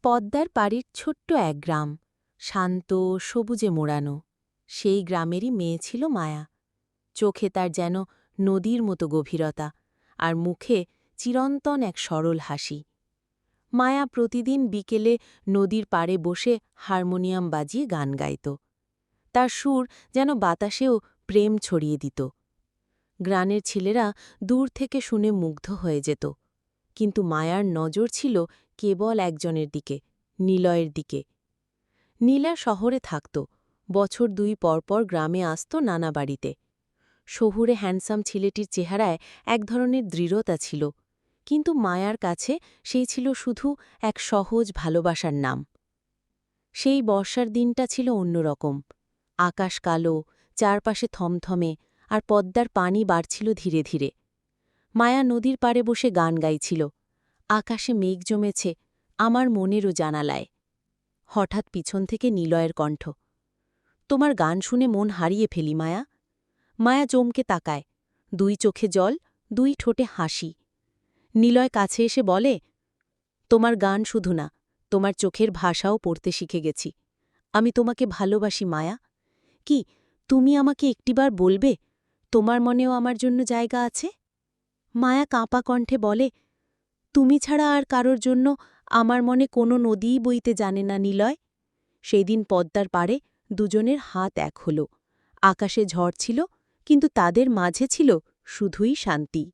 পদ্মার পাড়ির ছোট্ট এক গ্রাম, শান্ত সবুজে মোড়ানো। সেই গ্রামেরই মেয়ে ছিল মায়া। চোখে তার যেন নদীর মতো গভীরতা, আর মুখে চিরন্তন এক সরল হাসি। মায়া প্রতিদিন বিকেলে নদীর পাড়ে বসে হারমোনিয়াম বাজিয়ে গান গাইত। তার সুর যেন বাতাসেও প্রেম ছড়িয়ে দিত। গ্রামের ছেলেরা দূর থেকে শুনে মুগ্ধ হয়ে যেত, কিন্তু মায়ার নজর ছিল কেবল একজনের দিকে, নিলয়ের দিকে। নীলা শহরে থাকত, বছর ২ পরপর গ্রামে আসত নানা বাড়িতে। শহুরে হ্যান্ডসাম ছেলেটির চেহারায় এক ধরনের দৃঢ়তা ছিল, কিন্তু মায়ার কাছে সেই ছিল শুধু এক সহজ ভালোবাসার নাম। সেই বর্ষার দিনটা ছিল অন্যরকম। আকাশ কালো, চারপাশে থমথমে, আর পদ্মার পানি বাড়ছিল ধীরে ধীরে। মায়া নদীর পাড়ে বসে গান গাইছিল। আকাশে মেঘ জমেছে, আমার মনেরও জানালায়। হঠাৎ পিছন থেকে নিলয়ের কণ্ঠ, তোমার গান শুনে মন হারিয়ে ফেলি মায়া। মায়া চমকে তাকায়, ২ চোখে জল, ২ ঠোঁটে হাসি। নিলয় কাছে এসে বলে, তোমার গান শুধু না, তোমার চোখের ভাষাও পড়তে শিখে গেছি। আমি তোমাকে ভালোবাসি মায়া। কি তুমি আমাকে একটিবার বলবে, তোমার মনেও আমার জন্য জায়গা আছে? মায়া কাঁপা কণ্ঠে বলে, তুমি ছাড়া আর কারোর জন্য আমার মনে কোনো নদীই বইতে জানে না নিলয়। সেই দিন পদ্মার পাড়ে দুজনের হাত এক হল। আকাশে ঝড় ছিল, কিন্তু তাদের মাঝে ছিল শুধুই শান্তি।